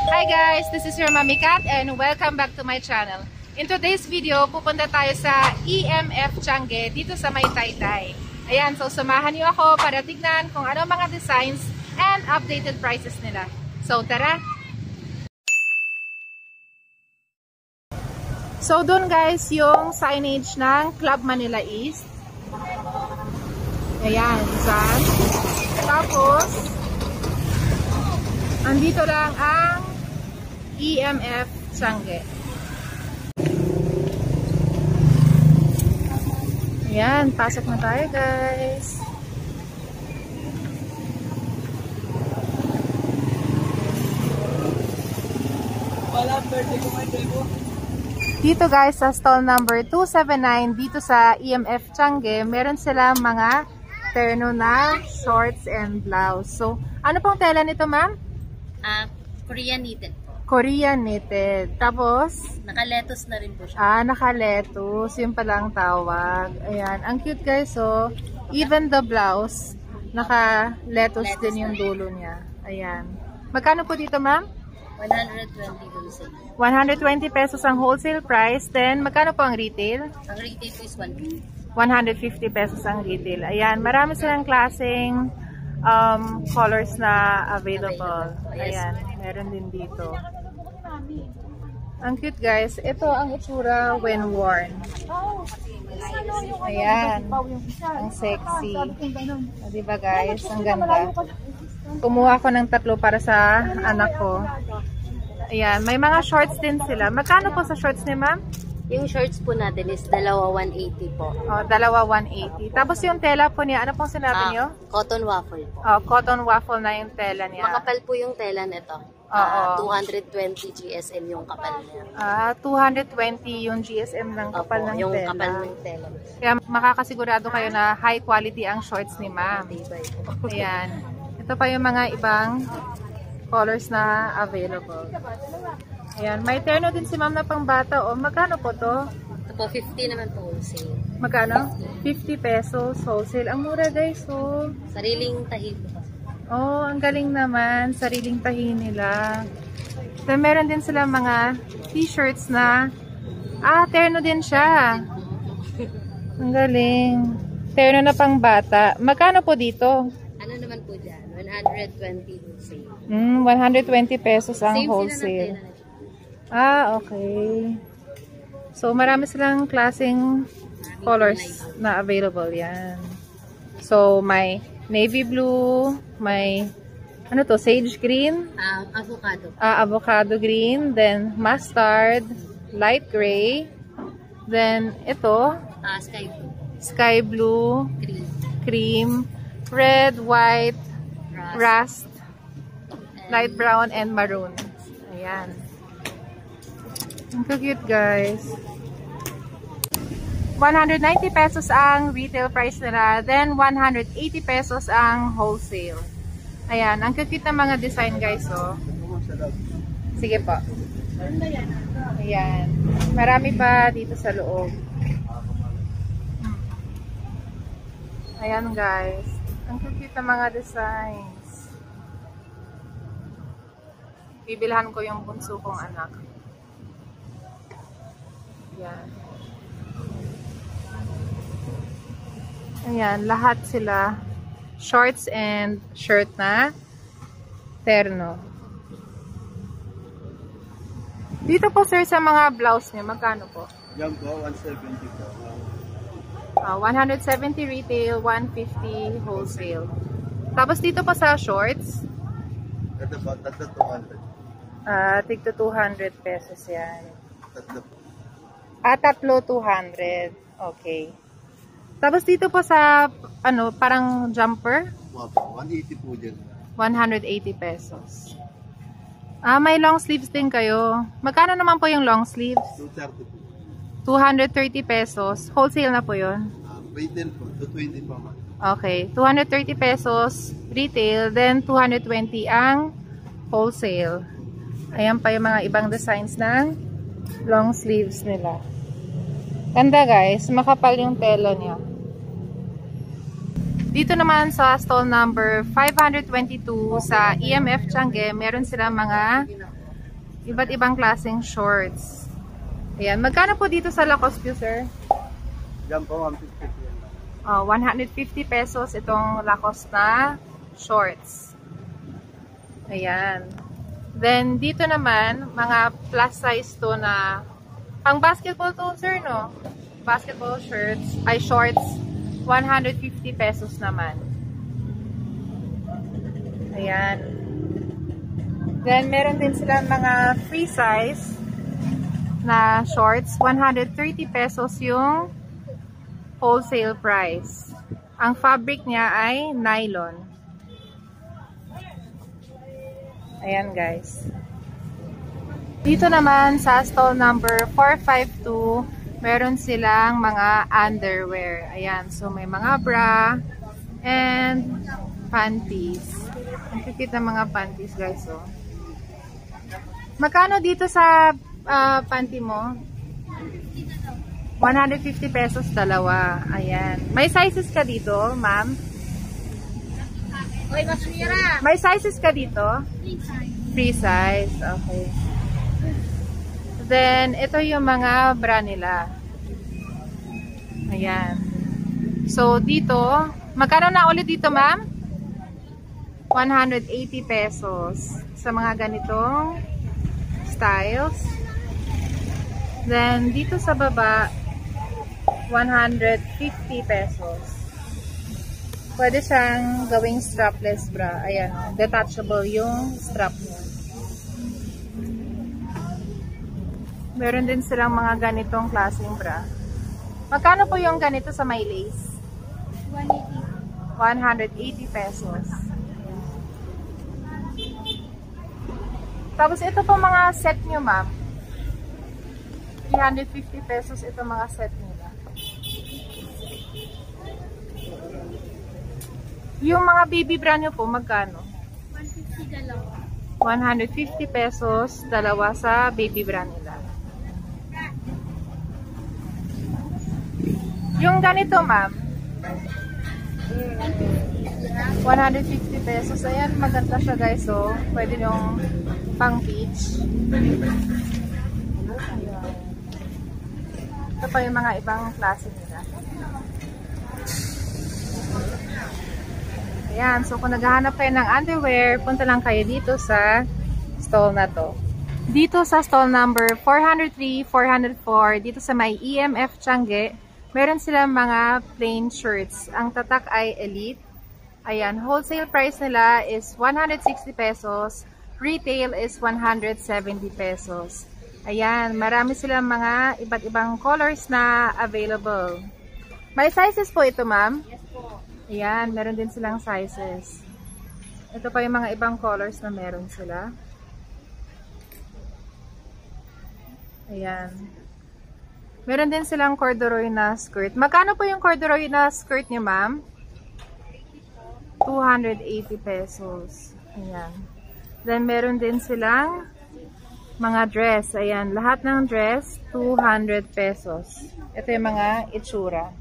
Hi guys, this is your Mami Kat and welcome back to my channel. In today's video, pupunta tayo sa EMF Changi dito sa may Taytay. Ayan, so samahan niyo ako para tignan kung ano mga designs and updated prices nila. So tara! So doon guys, yung signage ng Club Manila East. Ayan, dyan. Tapos, andito lang ang EMF Changi. Ayan, pasok na tayo guys. Dito guys, sa stall number 279, dito sa EMF Changi, meron sila mga terno na shorts and blouse. So, ano pong tela nito ma'am? Korean knitted po. Korean knitted. Tapos? Naka-lettuce na rin po siya. Naka-lettuce. Yung palang tawag. Ayan. Ang cute guys, so, even the blouse, naka-lettuce din yung dulo niya. Ayan. Magkano po dito ma'am? 120 wholesale. 120 pesos ang wholesale price. Then, magkano po ang retail? Ang retail po is 150. 150 pesos ang retail. Ayan. Marami silang klaseng colors na available. Ayan. Meron din dito. Ang cute guys. Ito ang itsura when worn. Ayan. Ang sexy. Diba guys? Ang ganda. Kumuha ko ng 3 para sa anak ko. Ayan. May mga shorts din sila. Magkano po sa shorts ni ma'am? Yung shorts po natin is dalawa 180 po. Dalawa 180. Tapos yung tela po niya, ano pong sinabi niyo? Cotton waffle po. Cotton waffle na yung tela niya. Makapal po yung tela nito. 220 GSM yung kapal niya. 220 yung GSM ng kapal ng yung tela. Yung kapal ng tela. Kaya makakasigurado kayo na high quality ang shorts ni ma'am. Ayan. Ito pa yung mga ibang colors na available. Ayan. May terno din si ma'am na pang bata. Magkano po to? Ito po, 50 naman po wholesale. Magkano? 50 pesos wholesale. Ang mura guys. Sariling tahi po. Ang galing naman. Sariling tahi nila. Then, meron din sila mga t-shirts na terno din siya. Ang galing. Terno na pang bata. Magkano po dito? Ano naman po dyan? 120 wholesale. 120 pesos ang Same wholesale. Okay. So, marami silang klaseng colors na available. Yan. So, may navy blue, may ano to, sage green, avocado. Avocado green, then mustard, light gray, then ito, sky blue, cream, red, white, rust, light brown, and maroon. Ayan. Ang cute guys. 190 pesos ang retail price nila. Then, 180 pesos ang wholesale. Ayan. Ang cute ng mga design guys. Sige po. Ayan. Marami pa dito sa loob. Ayan guys. Ang cute ng mga designs. Bibilhan ko yung bunso kong anak. Ayan. Ayan, lahat sila shorts and shirt na terno. Dito po sir sa mga blouse niyo, magkano po? Yan po, 170 po. 170 retail, 150 wholesale. Tapos dito po sa shorts? Ito po, tatlo 200. Tigto 200 pesos yan. Tatlo po. Tatlo 200. Okay. Tapos dito po sa, parang jumper? 180 po dyan. 180 pesos. May long sleeves din kayo. Magkano naman po yung long sleeves? 230 po. 230 pesos. Wholesale na po yun? Retail po, 220 po. Okay. 230 pesos retail, then 220 ang wholesale. Ayan pa yung mga ibang designs ng long sleeves nila. Ganda guys. Makapal yung tela niya. Dito naman sa stall number 522 sa EMF Changi, meron silang mga Iba't ibang klaseng shorts. Ayan. Magkano po dito sa Lacoste, sir? Yan po, 150 yan. 150 pesos itong Lacoste na shorts. Ayan. Then, dito naman, mga plus size to na pang basketball to, sir, no? Basketball shorts, 150 pesos naman. Ayan. Then, meron din silang mga free size na shorts. 130 pesos yung wholesale price. Ang fabric niya ay nylon. Ayan, guys. Dito naman sa stall number 452, meron silang mga underwear. Ayan. So, may mga bra and panties. Ang cute ng mga panties, guys. Oh. Magkano dito sa panty mo? 150 pesos dalawa. Ayan. May sizes ka dito, ma'am? Oy, masmira! May sizes ka dito? Free size. Okay. Then, ito yung mga bra nila. Ayan. So, dito, magkano na ulit dito, ma'am? 180 pesos. Sa mga ganitong styles. Then, dito sa baba, 150 pesos. Pwede siyang gawing strapless bra. Ayan, detachable yung strap niya. Meron din silang mga ganitong klaseng bra. Magkano po yung ganito sa may lace? 180 pesos. Tapos ito po mga set nyo, ma'am. 350 pesos ito mga set nila. Yung mga baby bra nyo po, magkano? 150 dalawa. 150 pesos, dalawa sa baby bra nila. Yung ganito, ma'am. 150 pesos. Ayan, maganda siya, guys. So, pwede yung pang beach. Ito pa yung mga ibang klase nila. Ayan, so kung naghahanap kayo ng underwear, punta lang kayo dito sa stall na to. Dito sa stall number 403, 404, dito sa may EMF Tiange, meron silang mga plain shirts. Ang tatak ay Elite. Ayan, wholesale price nila is 160 pesos. Retail is 170 pesos. Ayan, marami silang mga iba't ibang colors na available. May sizes po ito, ma'am? Yes po. Ayan, meron din silang sizes. Ito pa yung mga ibang colors na meron sila. Ayan. Meron din silang corduroy na skirt. Magkano po yung corduroy na skirt niyo, ma'am? 280 pesos. Ayan. Then, meron din silang mga dress. Ayan, lahat ng dress, 200 pesos. Ito yung mga itsura.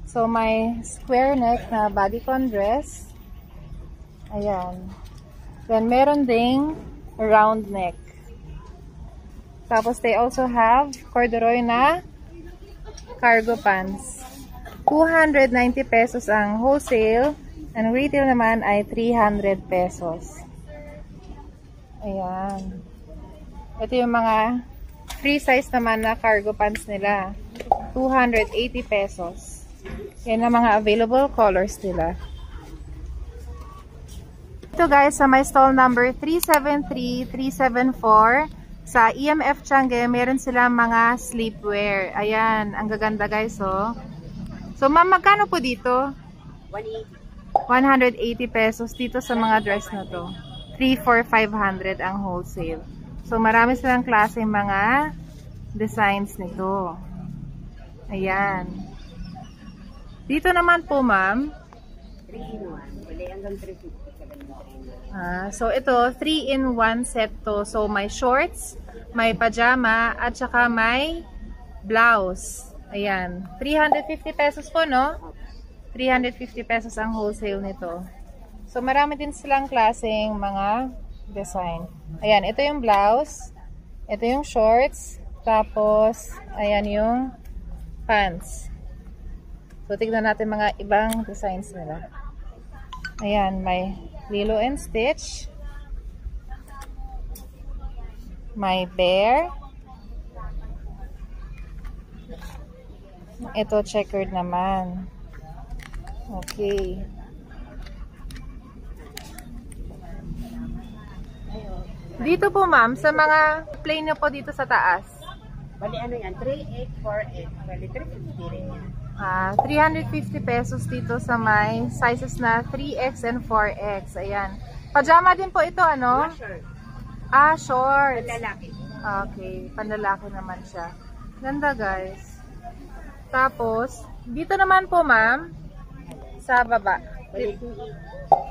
So, may square neck na bodycon dress. Ayan. Then, meron ding round neck. Tapos, they also have corduroy na cargo pants. 290 pesos ang wholesale. And retail naman ay 300 pesos. Ayan. Ito yung mga free size naman na cargo pants nila. 280 pesos. Yan ang mga available colors nila. Ito guys, sa my stall number 373, 374, sa EMF Tiange, meron silang mga sleepwear. Ayan, ang gaganda guys, oh. So, ma'am, magkano po dito? 180 pesos dito sa mga dress na to. 3,400 ang wholesale. So, marami silang klase mga designs nito. Ayan. Dito naman po, ma'am. 3-in-1. Wala hanggang 350. So, ito, 3-in-1 set to. So, may shorts, may pajama, at saka may blouse. Ayan. 350 pesos po, no? 350 pesos ang wholesale nito. So, marami din silang klaseng mga design. Ayan, ito yung blouse. Ito yung shorts. Tapos, ayan yung pants. So, tignan natin mga ibang designs nila. Ayan, may Lilo and Stitch. May bear. Ito, checkered naman. Okay. Dito po, ma'am, sa mga plain nyo po dito sa taas. Bali ano yan? 3X, 4X. Bali 350 rin yan. 350 pesos dito sa may sizes na 3X and 4X. Ayan. Pajama din po ito, ano? Shirt. Shorts. Lalaki. Okay, panlalaki naman siya. Ganda, guys. Tapos, dito naman po, ma'am, sa baba.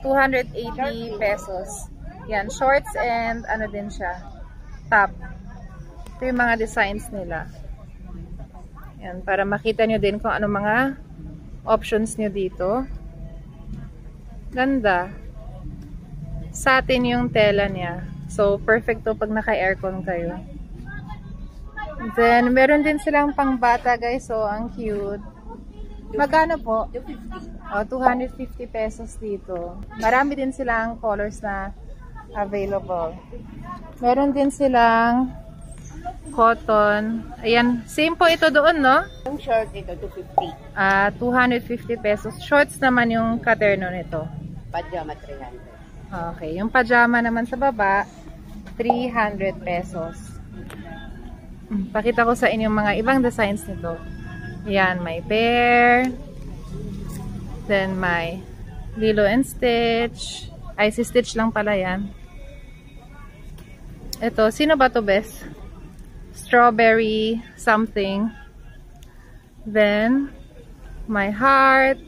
280 pesos. Yan, shorts and ano din siya, top. Ito yung mga designs nila. Yan, para makita nyo din kung ano mga options nyo dito. Ganda. Satin yung tela niya. So, perfect to pag naka-aircon kayo. Then, meron din silang pangbata, guys. So, ang cute. Magkano po? 250 pesos dito. Marami din silang colors na available. Meron din silang cotton. Ayan, same po ito doon, no? Yung short ito, 250. 250 pesos. Shorts naman yung katerno nito. Pajama, 300. Okay, yung pajama naman sa baba, 300 pesos. Pakita ko sa inyo mga ibang designs nito. Ayan, may bear. Then may Lilo and Stitch. Ay, si Stitch lang pala yan. Ito, sino ba to, best? Strawberry something. Then, my heart.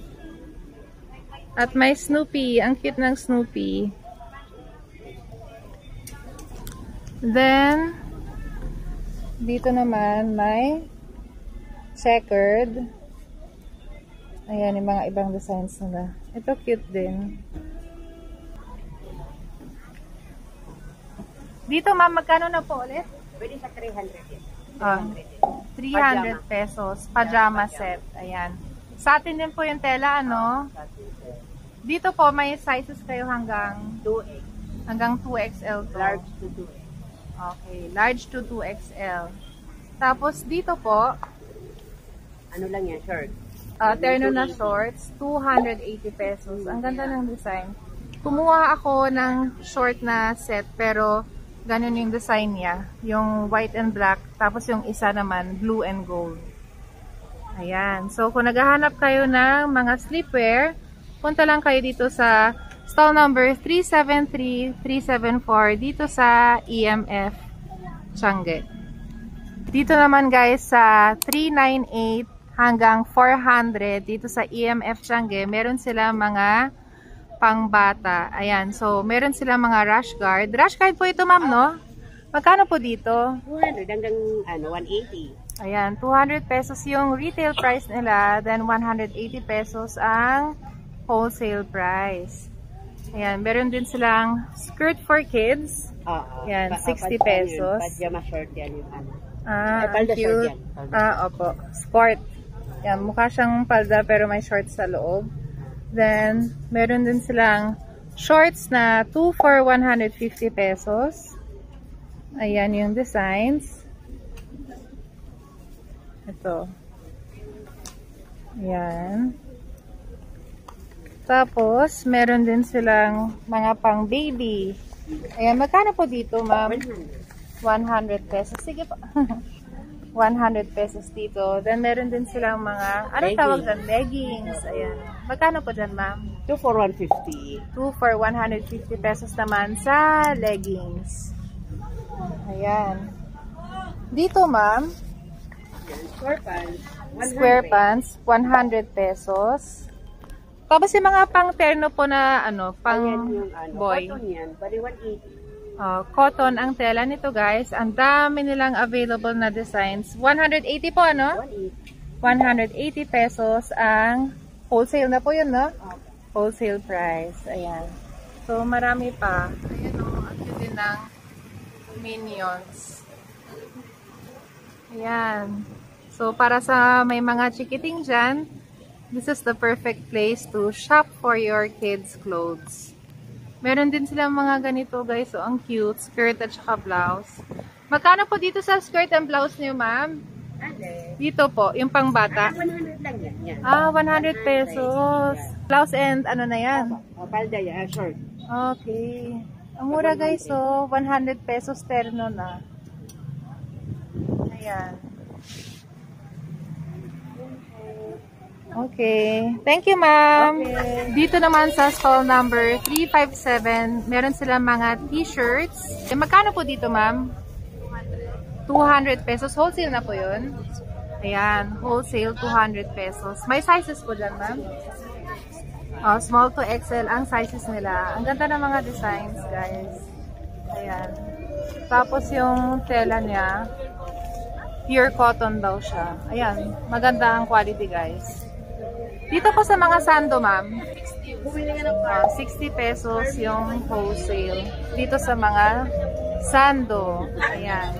At may Snoopy. Ang cute ng Snoopy. Then, dito naman may checkered. Ayan, yung mga ibang designs nila. Ito cute din. Dito, ma'am, magkano na po ulit? Pwede sa 300 yan. 300 pesos. Pajama set. Ayan. Sa atin din po yung tela, ano? Dito po, may sizes kayo hanggang 2X. hanggang 2XL to. Large to 2X. Okay. Large to 2XL. Tapos, dito po, Ano lang yan, short? terno na shorts, 280 pesos. Ang ganda ng design. Kumuha ako ng short na set, pero ganun yung design niya. Yung white and black, tapos yung isa naman, blue and gold. Ayan. So, kung naghahanap kayo ng mga sleepwear, punta lang kayo dito sa stall number 373-374 dito sa EMF Tiange. Dito naman guys sa 398 hanggang 400 dito sa EMF Tiange, meron sila mga pangbata. Ayan. So, meron sila mga rash guard. Rash guard po ito, ma'am, no? Magkano po dito? 200 hanggang 180. Ayan, 200 pesos yung retail price nila, then 180 pesos ang wholesale price. Ayan, meron din silang skirt for kids. Ayan, 60 pesos. Pajama short yan yung ano. Ang palda short cute. yan. Palda. Opo. Sport. Ayan, mukha siyang palda pero may shorts sa loob. Then, meron din silang shorts na 2 for 150 pesos. Ayan yung designs. Ito. Ayan. Tapos, meron din silang mga pang baby. Ayan, magkano po dito, ma'am? 100 pesos. Sige po. 100 pesos dito. Then, meron din silang mga, anong tawag dyan? Leggings. Ayan. Magkano po dyan, ma'am? 2 for 150. 2 for 150 pesos naman sa leggings. Ayan. Dito, ma'am, Square pants. 100. square pants, 100 pesos. Tapos yung mga pang terno po na, ano, pang Ayan yung ano, boy. cotton yan. Bali 180. Cotton ang tela nito, guys. Ang dami nilang available na designs. 180 po, ano? 180. 180 pesos ang wholesale na po yun, no? Wholesale price. Ayan. So, marami pa. Ayan, ang cute ng Minions. Ayan. So, para sa may mga chikiting dyan, this is the perfect place to shop for your kids' clothes. Meron din silang mga ganito guys. So, ang cute. Skirt at saka blouse. Magkano po dito sa skirt and blouse niyo, ma'am? Dito po, yung pang bata. 100 lang yan. 100 pesos. Blouse and ano na yan? Palda yan, short. Okay. Ang mura guys, so 100 pesos terno na. Ayan. Okay. Thank you, ma'am. Okay. Dito naman sa stall number 357, meron silang mga t-shirts. Magkano po dito, ma'am? 200 pesos. Wholesale na po yun. Ayan. Wholesale, 200 pesos. May sizes po dyan, ma'am? Oh, small to XL ang sizes nila. Ang ganda ng mga designs, guys. Ayan. Tapos yung tela niya, pure cotton daw siya. Ayan. Maganda ang quality, guys. Dito po sa mga sando, ma'am. 60 pesos yung wholesale. Dito sa mga sando. Ayan.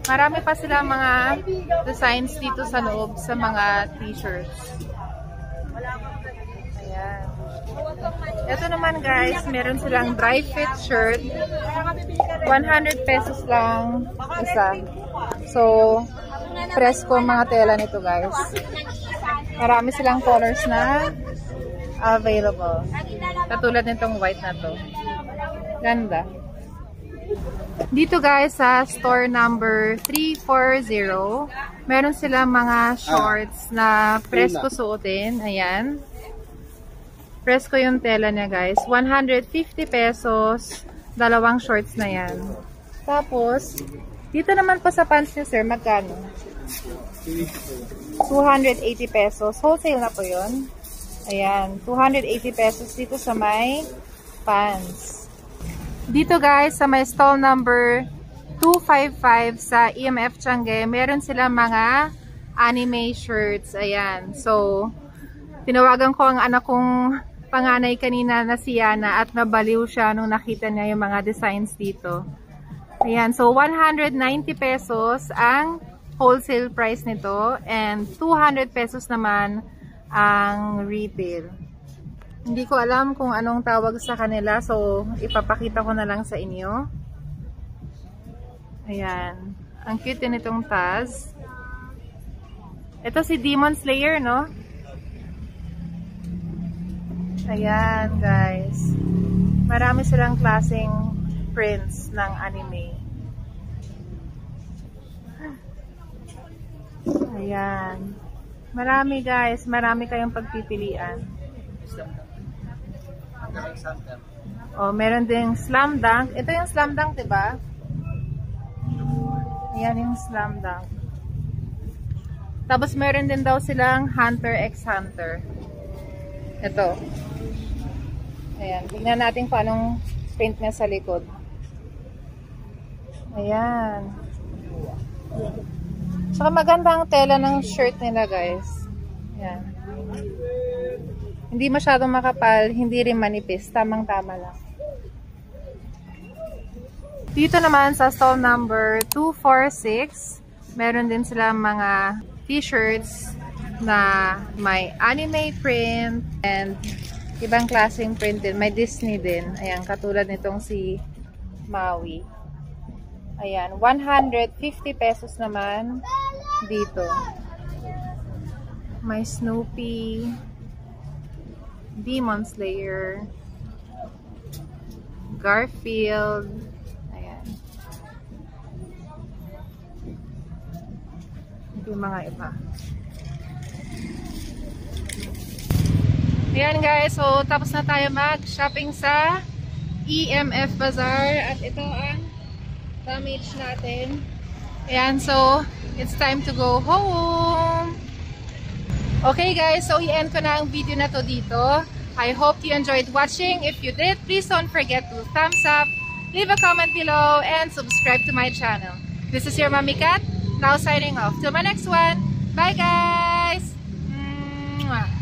Marami pa sila mga designs dito sa loob sa mga t-shirts. Ayan. Ito naman guys, meron silang dry fit shirt. 100 pesos lang isa. So, presko mga tela nito guys. Marami silang colors na available. Katulad nitong white na to. Ganda. Dito guys sa store number 340, meron silang mga shorts na presko suotin. Ayan. Presko yung tela niya guys. 150 pesos. Dalawang shorts na yan. Tapos, dito naman po sa pants niyo sir, magkano? 280 pesos. Wholesale na po yun. Ayan. 280 pesos dito sa may pants. Dito guys, sa may stall number 255 sa EMF Tiangge, meron silang mga anime shirts. Ayan. So, tinawagan ko ang anak kong panganay kanina na si Yana at nabaliw siya nung nakita niya yung mga designs dito. Ayan. So, 190 pesos ang wholesale price nito and 200 pesos naman ang retail. Hindi ko alam kung anong tawag sa kanila, so ipapakita ko na lang sa inyo. Ayan. Ang cute din itong Taz. Ito si Demon Slayer, no? Ayan, guys. Marami silang klaseng prints ng anime. Ayan. Marami guys. Marami kayong pagpipilian. Oh, meron ding Slam Dunk. Ito yung Slam Dunk, diba? Ayan yung Slam Dunk. Tapos meron din daw silang Hunter x Hunter. Ito. Ayan. Tingnan natin kung anong print niya sa likod. Ayan. Saka maganda ang tela ng shirt nila guys. Ayan. Hindi masyadong makapal, hindi rin manipis. Tamang-tama lang. Dito naman sa stall number 246, meron din sila mga t-shirts na may anime print and ibang klaseng print din. May Disney din. Ayan, katulad nitong si Maui. Ayan, 150 pesos naman dito. May Snoopy, Demon Slayer, Garfield. Ayan. Ito yung mga iba. Ayan guys, so tapos na tayo mag-shopping sa EMF Bazaar at ito ang damage natin. Ayan, so it's time to go home. Okay guys, so i-end ko na ang video na to dito. I hope you enjoyed watching. If you did, please don't forget to thumbs up, leave a comment below, and subscribe to my channel. This is your Mommy Cat, now signing off. Till my next one. Bye guys! Mwah.